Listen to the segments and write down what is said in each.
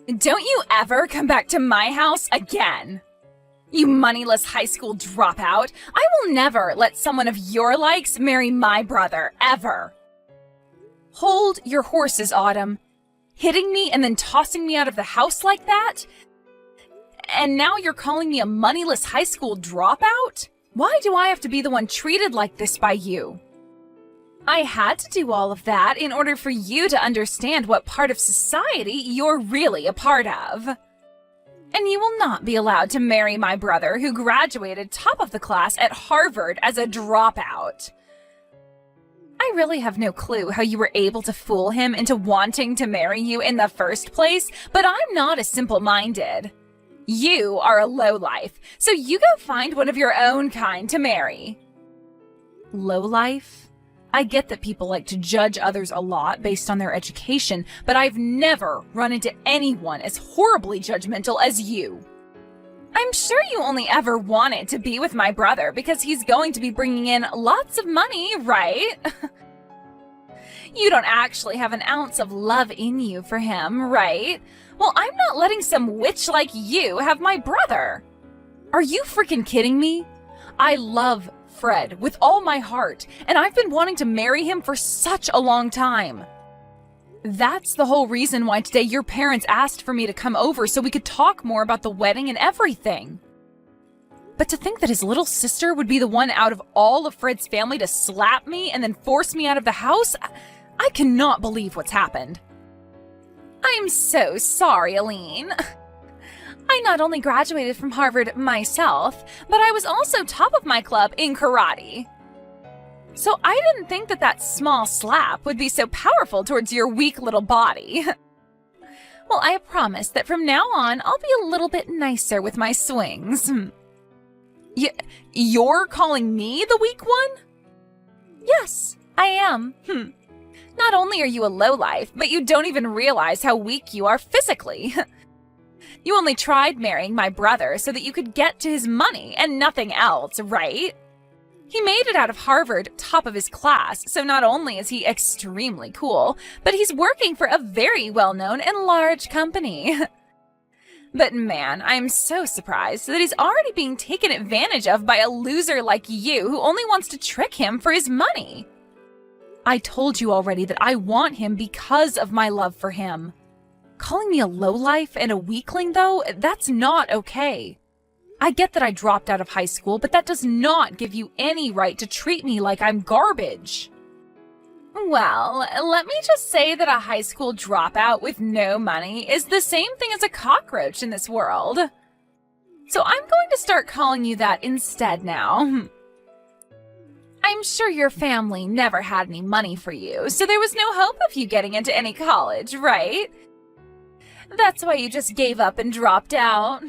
Don't you ever come back to my house again. You moneyless high school dropout. I will never let someone of your likes marry my brother, ever. Hold your horses, Autumn. Hitting me and then tossing me out of the house like that? And now you're calling me a moneyless high school dropout? Why do I have to be the one treated like this by you? I had to do all of that in order for you to understand what part of society you're really a part of. And you will not be allowed to marry my brother who graduated top of the class at Harvard as a dropout. I really have no clue how you were able to fool him into wanting to marry you in the first place, but I'm not as simple-minded. You are a lowlife, so you go find one of your own kind to marry. Lowlife? I get that people like to judge others a lot based on their education, but I've never run into anyone as horribly judgmental as you. I'm sure you only ever wanted to be with my brother because he's going to be bringing in lots of money, right? You don't actually have an ounce of love in you for him, right? Well, I'm not letting some witch like you have my brother. Are you freaking kidding me? I love Fred with all my heart, and I've been wanting to marry him for such a long time. That's the whole reason why today your parents asked for me to come over so we could talk more about the wedding and everything. But to think that his little sister would be the one out of all of Fred's family to slap me and then force me out of the house, I cannot believe what's happened. I'm so sorry, Aline. I not only graduated from Harvard myself, but I was also top of my club in karate. So I didn't think that small slap would be so powerful towards your weak little body. Well, I promise that from now on, I'll be a little bit nicer with my swings. You're calling me the weak one? Yes, I am. Not only are you a lowlife, but you don't even realize how weak you are physically. You only tried marrying my brother so that you could get to his money and nothing else, right? He made it out of Harvard top of his class, so not only is he extremely cool, but he's working for a very well-known and large company. But man, I'm so surprised that he's already being taken advantage of by a loser like you who only wants to trick him for his money. I told you already that I want him because of my love for him. Calling me a lowlife and a weakling, though, that's not okay. I get that I dropped out of high school, but that does not give you any right to treat me like I'm garbage. Well, let me just say that a high school dropout with no money is the same thing as a cockroach in this world. So I'm going to start calling you that instead now. I'm sure your family never had any money for you, so there was no hope of you getting into any college, right? That's why you just gave up and dropped out.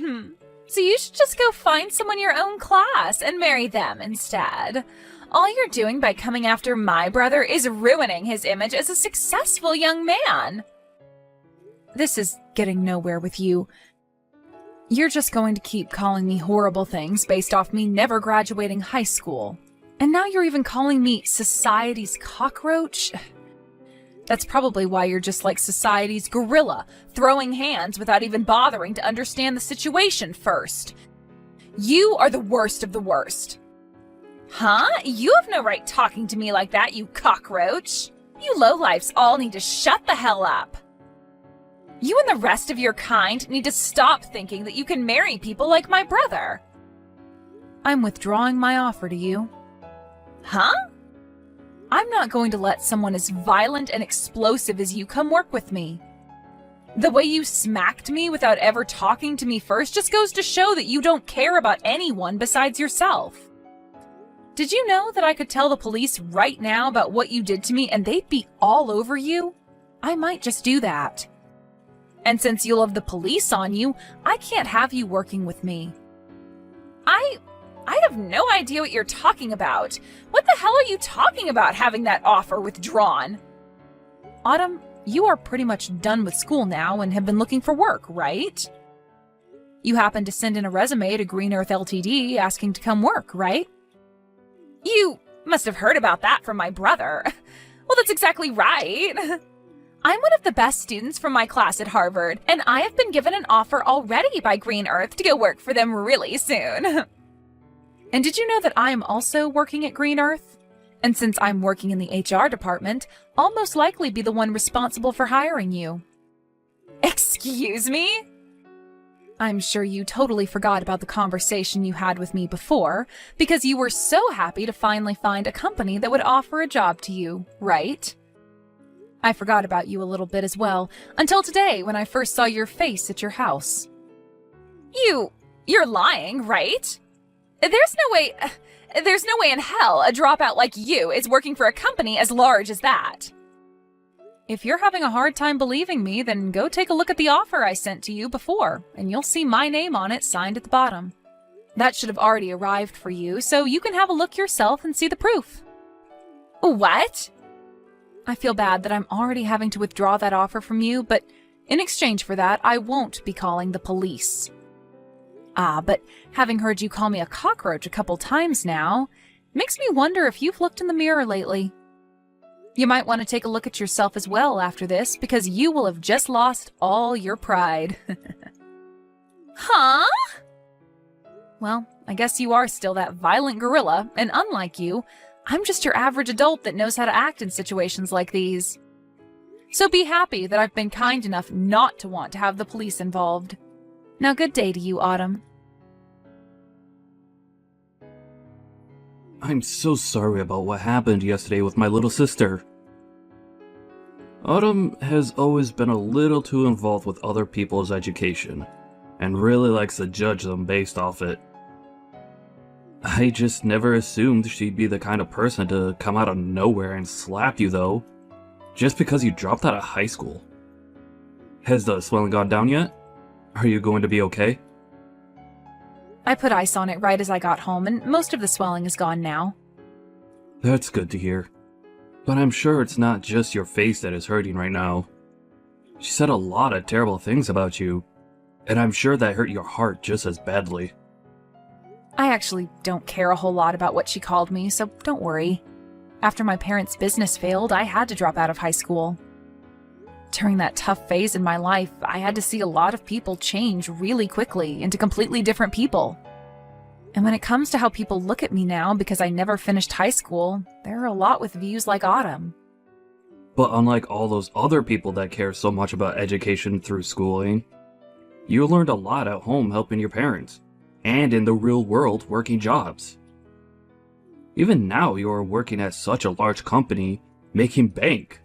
So you should just go find someone your own class and marry them instead. All you're doing by coming after my brother is ruining his image as a successful young man. This is getting nowhere with you. You're just going to keep calling me horrible things based off me never graduating high school. And now you're even calling me society's cockroach? That's probably why you're just like society's gorilla, throwing hands without even bothering to understand the situation first. You are the worst of the worst. Huh? You have no right talking to me like that, you cockroach. You lowlifes all need to shut the hell up. You and the rest of your kind need to stop thinking that you can marry people like my brother. I'm withdrawing my offer to you. Huh? I'm not going to let someone as violent and explosive as you come work with me. The way you smacked me without ever talking to me first just goes to show that you don't care about anyone besides yourself. Did you know that I could tell the police right now about what you did to me and they'd be all over you? I might just do that. And since you'll have the police on you, I can't have you working with me. I have no idea what you're talking about. What the hell are you talking about having that offer withdrawn? Autumn, you are pretty much done with school now and have been looking for work, right? You happened to send in a resume to Green Earth Ltd asking to come work, right? You must have heard about that from my brother. Well, that's exactly right. I'm one of the best students from my class at Harvard, and I have been given an offer already by Green Earth to go work for them really soon. And did you know that I am also working at Green Earth? And since I'm working in the HR department, I'll most likely be the one responsible for hiring you. Excuse me? I'm sure you totally forgot about the conversation you had with me before, because you were so happy to finally find a company that would offer a job to you, right? I forgot about you a little bit as well, until today when I first saw your face at your house. You're lying, right? There's no way in hell a dropout like you is working for a company as large as that. If you're having a hard time believing me, then go take a look at the offer I sent to you before, and you'll see my name on it signed at the bottom. That should have already arrived for you, so you can have a look yourself and see the proof. What? I feel bad that I'm already having to withdraw that offer from you, but in exchange for that, I won't be calling the police. But having heard you call me a cockroach a couple times now, makes me wonder if you've looked in the mirror lately. You might want to take a look at yourself as well after this, because you will have just lost all your pride. Huh? Well, I guess you are still that violent gorilla, and unlike you, I'm just your average adult that knows how to act in situations like these. So be happy that I've been kind enough not to want to have the police involved. Now, good day to you, Autumn. I'm so sorry about what happened yesterday with my little sister. Autumn has always been a little too involved with other people's education, and really likes to judge them based off it. I just never assumed she'd be the kind of person to come out of nowhere and slap you though, just because you dropped out of high school. Has the swelling gone down yet? Are you going to be okay? I put ice on it right as I got home, and most of the swelling is gone now. That's good to hear. But I'm sure it's not just your face that is hurting right now. She said a lot of terrible things about you, and I'm sure that hurt your heart just as badly. I actually don't care a whole lot about what she called me, so don't worry. After my parents' business failed, I had to drop out of high school. During that tough phase in my life, I had to see a lot of people change really quickly into completely different people. And when it comes to how people look at me now because I never finished high school, there are a lot with views like Autumn. But unlike all those other people that care so much about education through schooling, you learned a lot at home helping your parents, and in the real world working jobs. Even now you are working at such a large company, making bank.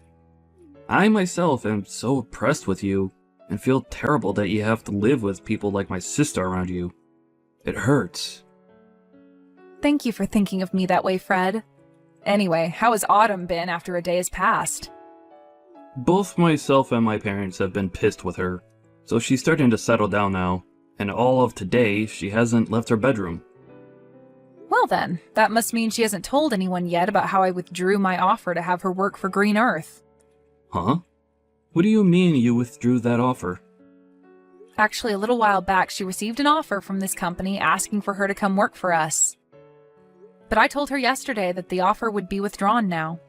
I myself am so impressed with you, and feel terrible that you have to live with people like my sister around you. It hurts. Thank you for thinking of me that way, Fred. Anyway, how has Autumn been after a day has passed? Both myself and my parents have been pissed with her, so she's starting to settle down now, and all of today she hasn't left her bedroom. Well then, that must mean she hasn't told anyone yet about how I withdrew my offer to have her work for Green Earth. Huh? What do you mean you withdrew that offer? Actually, a little while back, she received an offer from this company asking for her to come work for us. But I told her yesterday that the offer would be withdrawn now.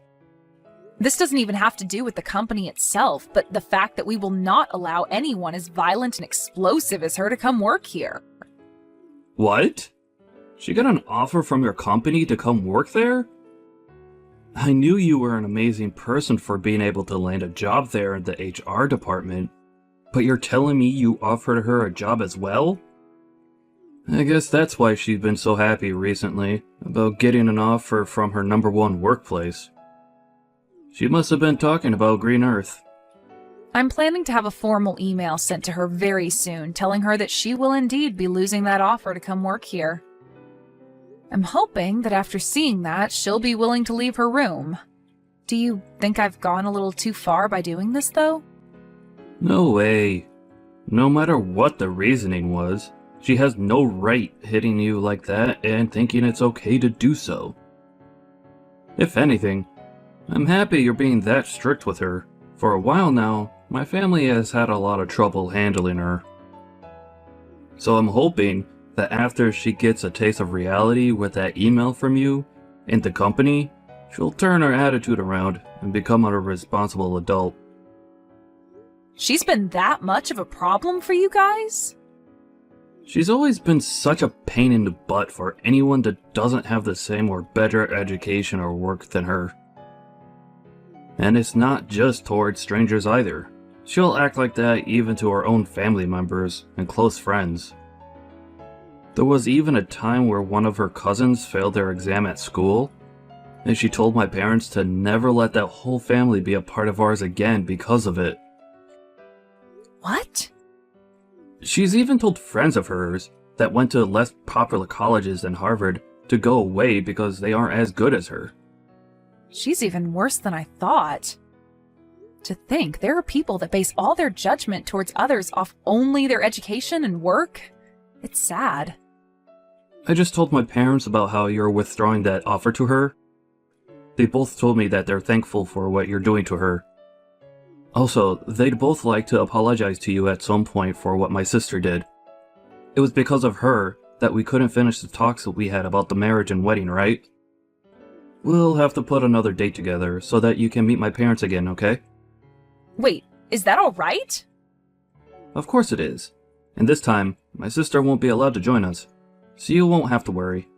This doesn't even have to do with the company itself, but the fact that we will not allow anyone as violent and explosive as her to come work here. What? She got an offer from your company to come work there? I knew you were an amazing person for being able to land a job there in the HR department, but you're telling me you offered her a job as well? I guess that's why she's been so happy recently about getting an offer from her #1 workplace. She must have been talking about Green Earth. I'm planning to have a formal email sent to her very soon telling her that she will indeed be losing that offer to come work here. I'm hoping that after seeing that, she'll be willing to leave her room. Do you think I've gone a little too far by doing this, though? No way. No matter what the reasoning was, she has no right hitting you like that and thinking it's okay to do so. If anything, I'm happy you're being that strict with her. For a while now, my family has had a lot of trouble handling her. So I'm hoping that after she gets a taste of reality with that email from you and the company, she'll turn her attitude around and become a responsible adult. She's been that much of a problem for you guys? She's always been such a pain in the butt for anyone that doesn't have the same or better education or work than her. And it's not just towards strangers either. She'll act like that even to her own family members and close friends. There was even a time where one of her cousins failed their exam at school, and she told my parents to never let that whole family be a part of ours again because of it. What? She's even told friends of hers that went to less popular colleges than Harvard to go away because they aren't as good as her. She's even worse than I thought. To think there are people that base all their judgment towards others off only their education and work. It's sad. I just told my parents about how you're withdrawing that offer to her. They both told me that they're thankful for what you're doing to her. Also, they'd both like to apologize to you at some point for what my sister did. It was because of her that we couldn't finish the talks that we had about the marriage and wedding, right? We'll have to put another date together so that you can meet my parents again, okay? Wait, is that all right? Of course it is. And this time, my sister won't be allowed to join us, so you won't have to worry.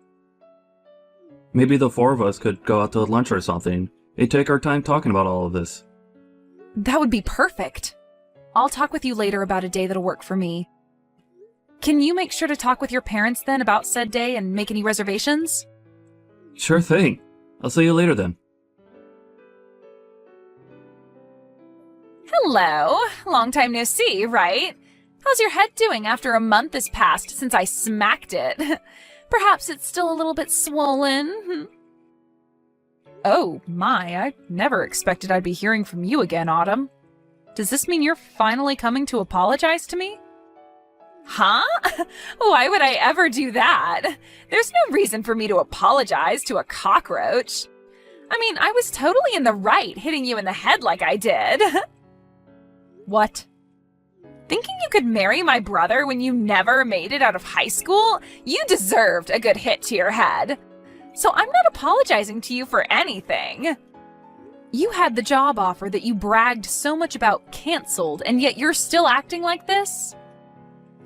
Maybe the four of us could go out to lunch or something and take our time talking about all of this. That would be perfect. I'll talk with you later about a day that'll work for me. Can you make sure to talk with your parents then about said day and make any reservations? Sure thing. I'll see you later then. Hello. Long time no see, right? How's your head doing after a month has passed since I smacked it? Perhaps it's still a little bit swollen. Oh my, I never expected I'd be hearing from you again, Autumn. Does this mean you're finally coming to apologize to me? Huh? Why would I ever do that? There's no reason for me to apologize to a cockroach. I mean, I was totally in the right hitting you in the head like I did. What? Thinking you could marry my brother when you never made it out of high school? You deserved a good hit to your head. So I'm not apologizing to you for anything. You had the job offer that you bragged so much about canceled, and yet you're still acting like this?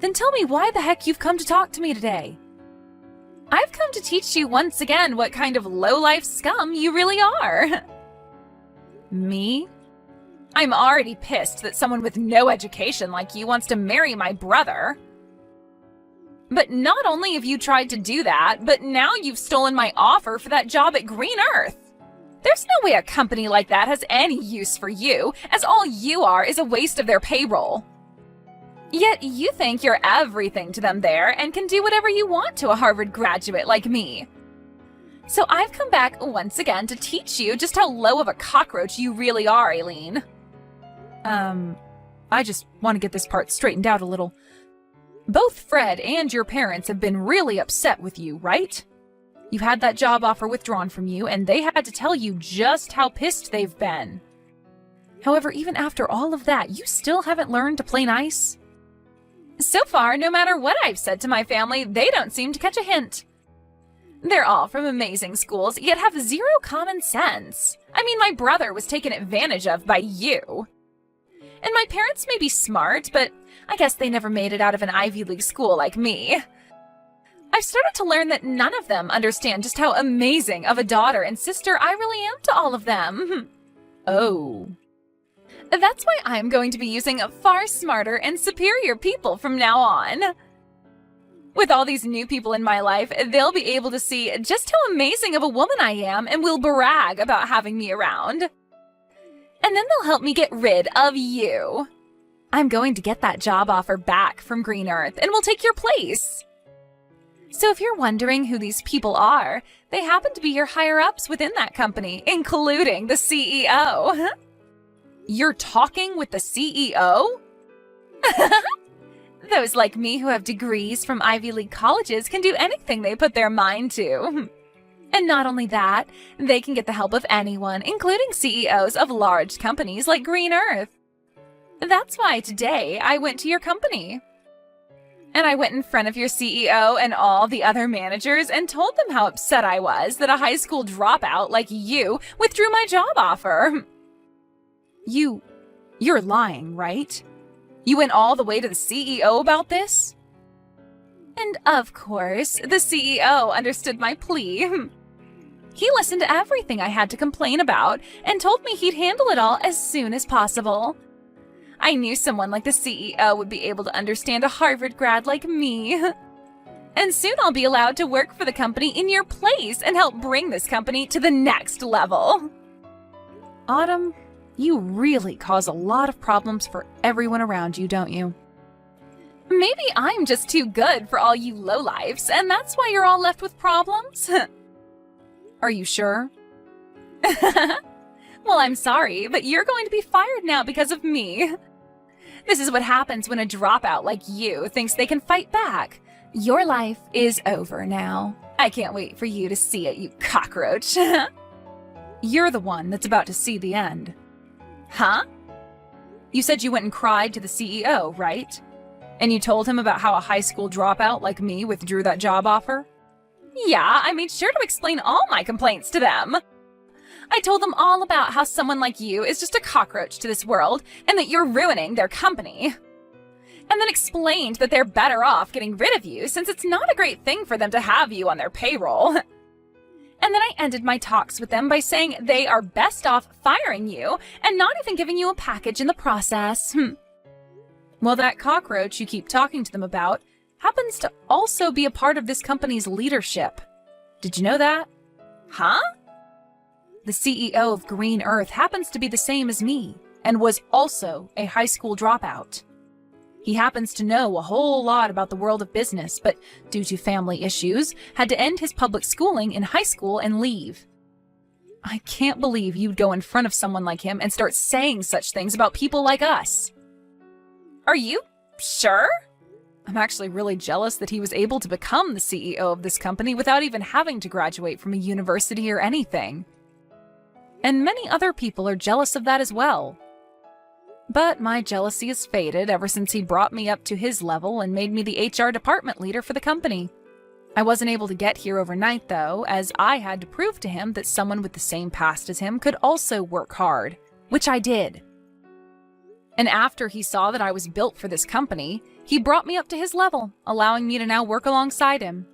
Then tell me why the heck you've come to talk to me today. I've come to teach you once again what kind of low-life scum you really are. Me? I'm already pissed that someone with no education like you wants to marry my brother. But not only have you tried to do that, but now you've stolen my offer for that job at Green Earth. There's no way a company like that has any use for you, as all you are is a waste of their payroll. Yet you think you're everything to them there and can do whatever you want to a Harvard graduate like me. So I've come back once again to teach you just how low of a cockroach you really are, Aileen. I just want to get this part straightened out a little. Both Fred and your parents have been really upset with you, right? You had that job offer withdrawn from you, and they had to tell you just how pissed they've been. However, even after all of that, you still haven't learned to play nice? So far, no matter what I've said to my family, they don't seem to catch a hint. They're all from amazing schools, yet have zero common sense. I mean, my brother was taken advantage of by you. And my parents may be smart, but I guess they never made it out of an Ivy League school like me. I've started to learn that none of them understand just how amazing of a daughter and sister I really am to all of them. Oh. That's why I'm going to be using far smarter and superior people from now on. With all these new people in my life, they'll be able to see just how amazing of a woman I am and will brag about having me around. And then they'll help me get rid of you. I'm going to get that job offer back from Green Earth and will take your place. So if you're wondering who these people are, they happen to be your higher-ups within that company, including the CEO. You're talking with the CEO? Those like me who have degrees from Ivy League colleges can do anything they put their mind to. And not only that, they can get the help of anyone, including CEOs of large companies like Green Earth. That's why today I went to your company. And I went in front of your CEO and all the other managers and told them how upset I was that a high school dropout like you withdrew my job offer. You You're lying, right? You went all the way to the CEO about this? And of course, the CEO understood my plea. He listened to everything I had to complain about and told me he'd handle it all as soon as possible. I knew someone like the CEO would be able to understand a Harvard grad like me. And soon I'll be allowed to work for the company in your place and help bring this company to the next level. Autumn, you really cause a lot of problems for everyone around you, don't you? Maybe I'm just too good for all you lowlifes, and that's why you're all left with problems? Are you sure? Well, I'm sorry, but you're going to be fired now because of me. This is what happens when a dropout like you thinks they can fight back. Your life is over now. I can't wait for you to see it, you cockroach. You're the one that's about to see the end. Huh? You said you went and cried to the CEO, right? And you told him about how a high school dropout like me withdrew that job offer? Yeah, I made sure to explain all my complaints to them. I told them all about how someone like you is just a cockroach to this world and that you're ruining their company. And then explained that they're better off getting rid of you since it's not a great thing for them to have you on their payroll. And then I ended my talks with them by saying they are best off firing you and not even giving you a package in the process. Well, that cockroach you keep talking to them about happens to also be a part of this company's leadership. Did you know that? Huh? The CEO of Green Earth happens to be the same as me and was also a high school dropout. He happens to know a whole lot about the world of business, but due to family issues, had to end his public schooling in high school and leave. I can't believe you'd go in front of someone like him and start saying such things about people like us. Are you sure? I'm actually really jealous that he was able to become the CEO of this company without even having to graduate from a university or anything. And many other people are jealous of that as well. But my jealousy has faded ever since he brought me up to his level and made me the HR department leader for the company. I wasn't able to get here overnight though, as I had to prove to him that someone with the same past as him could also work hard, which I did. And after he saw that I was built for this company, he brought me up to his level, allowing me to now work alongside him.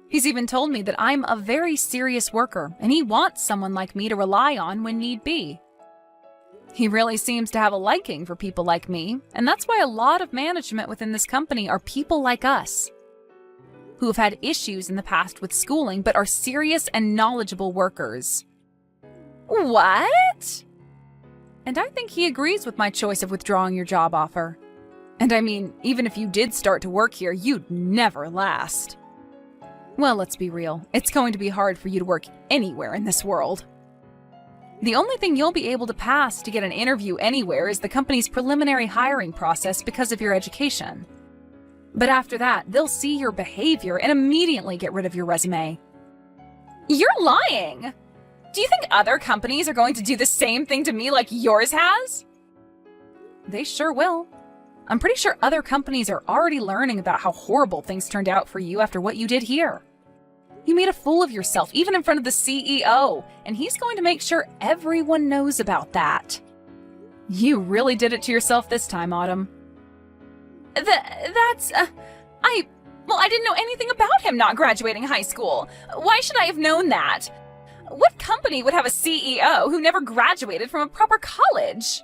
He's even told me that I'm a very serious worker, and he wants someone like me to rely on when need be. He really seems to have a liking for people like me, and that's why a lot of management within this company are people like us, who have had issues in the past with schooling but are serious and knowledgeable workers. What? And I think he agrees with my choice of withdrawing your job offer. And I mean, even if you did start to work here, you'd never last. Well, let's be real. It's going to be hard for you to work anywhere in this world. The only thing you'll be able to pass to get an interview anywhere is the company's preliminary hiring process because of your education. But after that, they'll see your behavior and immediately get rid of your resume. You're lying! Do you think other companies are going to do the same thing to me like yours has? They sure will. I'm pretty sure other companies are already learning about how horrible things turned out for you after what you did here. You made a fool of yourself, even in front of the CEO, and he's going to make sure everyone knows about that. You really did it to yourself this time, Autumn. I didn't know anything about him not graduating high school. Why should I have known that? What company would have a CEO who never graduated from a proper college?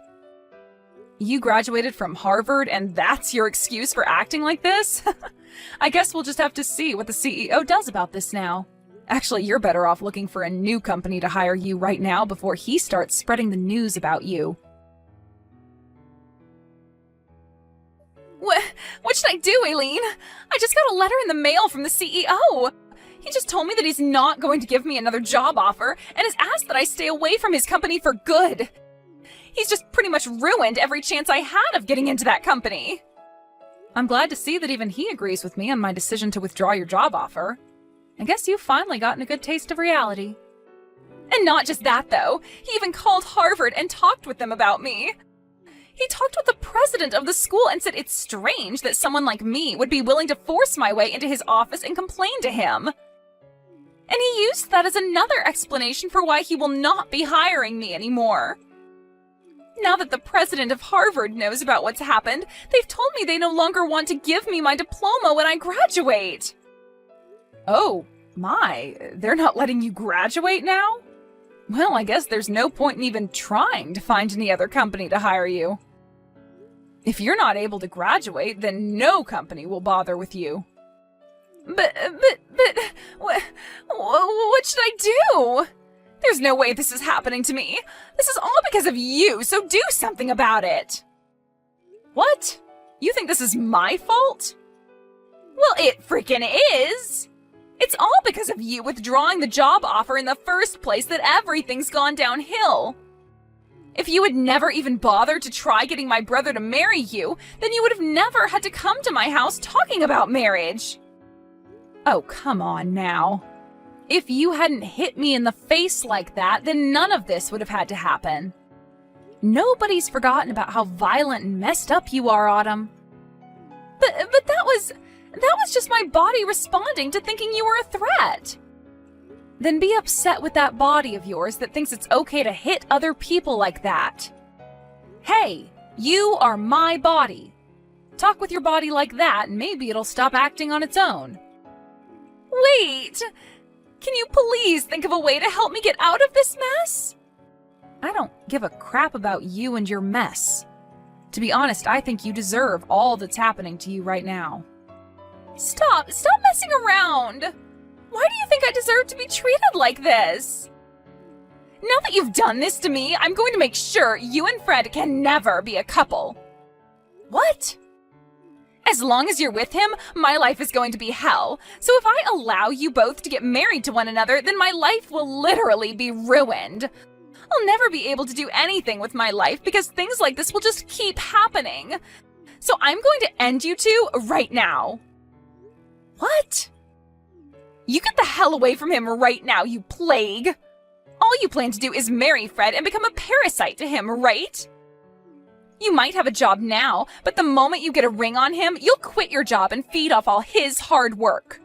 You graduated from Harvard and that's your excuse for acting like this? I guess we'll just have to see what the CEO does about this now. Actually, you're better off looking for a new company to hire you right now before he starts spreading the news about you. What should I do, Aileen? I just got a letter in the mail from the CEO. He just told me that he's not going to give me another job offer and has asked that I stay away from his company for good. He's just pretty much ruined every chance I had of getting into that company. I'm glad to see that even he agrees with me on my decision to withdraw your job offer. I guess you've finally gotten a good taste of reality. And not just that, though. He even called Harvard and talked with them about me. He talked with the president of the school and said it's strange that someone like me would be willing to force my way into his office and complain to him. And he used that as another explanation for why he will not be hiring me anymore. Now that the president of Harvard knows about what's happened, they've told me they no longer want to give me my diploma when I graduate. Oh, my, they're not letting you graduate now? Well, I guess there's no point in even trying to find any other company to hire you. If you're not able to graduate, then no company will bother with you. But, what should I do? There's no way this is happening to me. This is all because of you, so do something about it. What? You think this is my fault? Well, it freaking is. It's all because of you withdrawing the job offer in the first place that everything's gone downhill. If you had never even bothered to try getting my brother to marry you, then you would have never had to come to my house talking about marriage. Oh, come on now. If you hadn't hit me in the face like that, then none of this would have had to happen. Nobody's forgotten about how violent and messed up you are, Autumn. But that was just my body responding to thinking you were a threat. Then be upset with that body of yours that thinks it's okay to hit other people like that. Hey, you are my body. Talk with your body like that and maybe it'll stop acting on its own. Wait! Can you please think of a way to help me get out of this mess? I don't give a crap about you and your mess. To be honest, I think you deserve all that's happening to you right now. Stop messing around! Why do you think I deserve to be treated like this? Now that you've done this to me, I'm going to make sure you and Fred can never be a couple. What? As long as you're with him, my life is going to be hell. So if I allow you both to get married to one another, then my life will literally be ruined. I'll never be able to do anything with my life because things like this will just keep happening. So I'm going to end you two right now. What? You get the hell away from him right now, you plague. All you plan to do is marry Fred and become a parasite to him, right? You might have a job now, but the moment you get a ring on him, you'll quit your job and feed off all his hard work.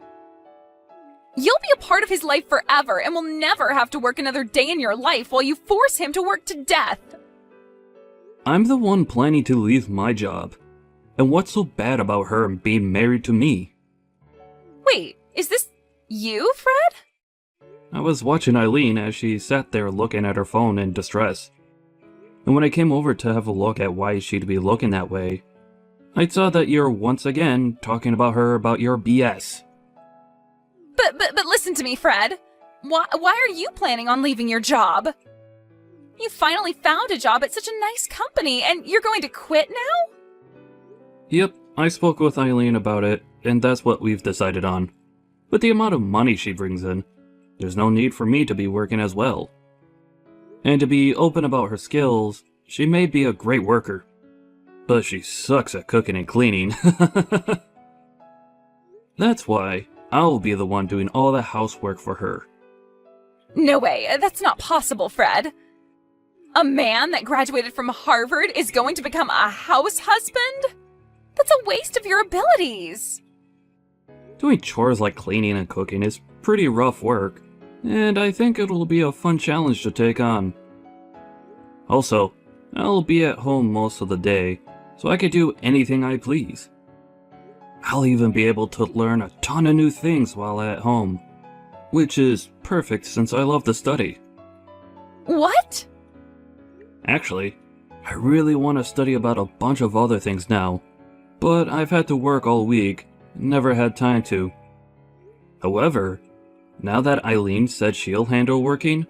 You'll be a part of his life forever and will never have to work another day in your life while you force him to work to death. I'm the one planning to leave my job. And what's so bad about her being married to me? Wait, is this you, Fred? I was watching Eileen as she sat there looking at her phone in distress. And when I came over to have a look at why she'd be looking that way, I saw that you're once again talking about her about your BS. But listen to me, Fred. Why are you planning on leaving your job? You finally found a job at such a nice company, and you're going to quit now? Yep, I spoke with Eileen about it, and that's what we've decided on. With the amount of money she brings in, there's no need for me to be working as well. And to be open about her skills, she may be a great worker. But she sucks at cooking and cleaning. That's why I'll be the one doing all the housework for her. No way, that's not possible, Fred. A man that graduated from Harvard is going to become a house husband? That's a waste of your abilities. Doing chores like cleaning and cooking is pretty rough work, and I think it'll be a fun challenge to take on. Also, I'll be at home most of the day, so I can do anything I please. I'll even be able to learn a ton of new things while at home, which is perfect since I love to study. What? Actually, I really want to study about a bunch of other things now, but I've had to work all week, never had time to. However, now that Eileen said she'll handle working,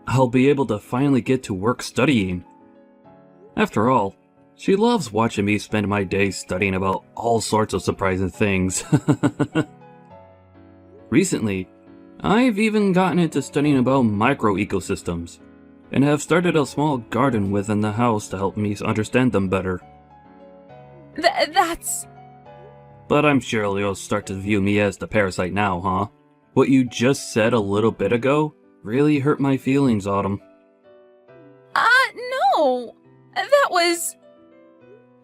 I'll be able to finally get to work studying. After all, she loves watching me spend my days studying about all sorts of surprising things. Recently, I've even gotten into studying about micro-ecosystems, and have started a small garden within the house to help me understand them better. That's... But I'm sure you'll start to view me as the parasite now, huh? What you just said a little bit ago really hurt my feelings, Autumn. No. That was...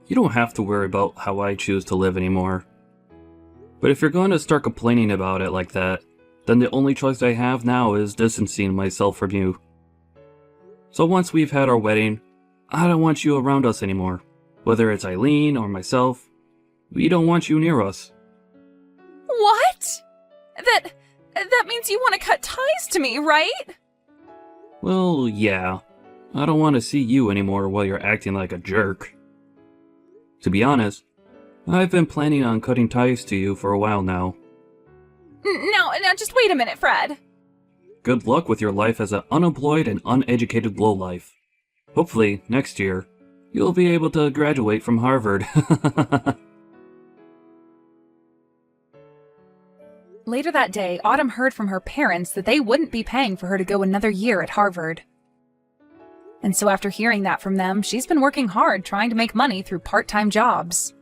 You don't have to worry about how I choose to live anymore. But if you're going to start complaining about it like that, then the only choice I have now is distancing myself from you. So once we've had our wedding, I don't want you around us anymore. Whether it's Eileen or myself, we don't want you near us. What? That means you want to cut ties to me, right? Well, yeah. I don't want to see you anymore while you're acting like a jerk. To be honest, I've been planning on cutting ties to you for a while now. Now, just wait a minute, Fred. Good luck with your life as an unemployed and uneducated lowlife. Hopefully, next year, you'll be able to graduate from Harvard. Later that day, Autumn heard from her parents that they wouldn't be paying for her to go another year at Harvard. And so after hearing that from them, she's been working hard trying to make money through part-time jobs.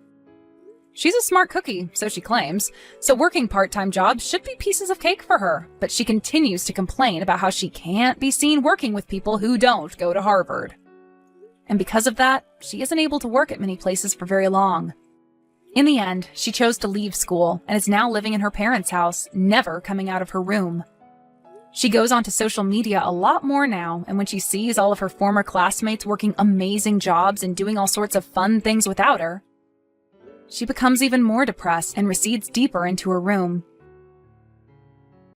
She's a smart cookie, so she claims, so working part-time jobs should be pieces of cake for her, but she continues to complain about how she can't be seen working with people who don't go to Harvard. And because of that, she isn't able to work at many places for very long. In the end, she chose to leave school and is now living in her parents' house, never coming out of her room. She goes onto social media a lot more now, and when she sees all of her former classmates working amazing jobs and doing all sorts of fun things without her, she becomes even more depressed and recedes deeper into her room.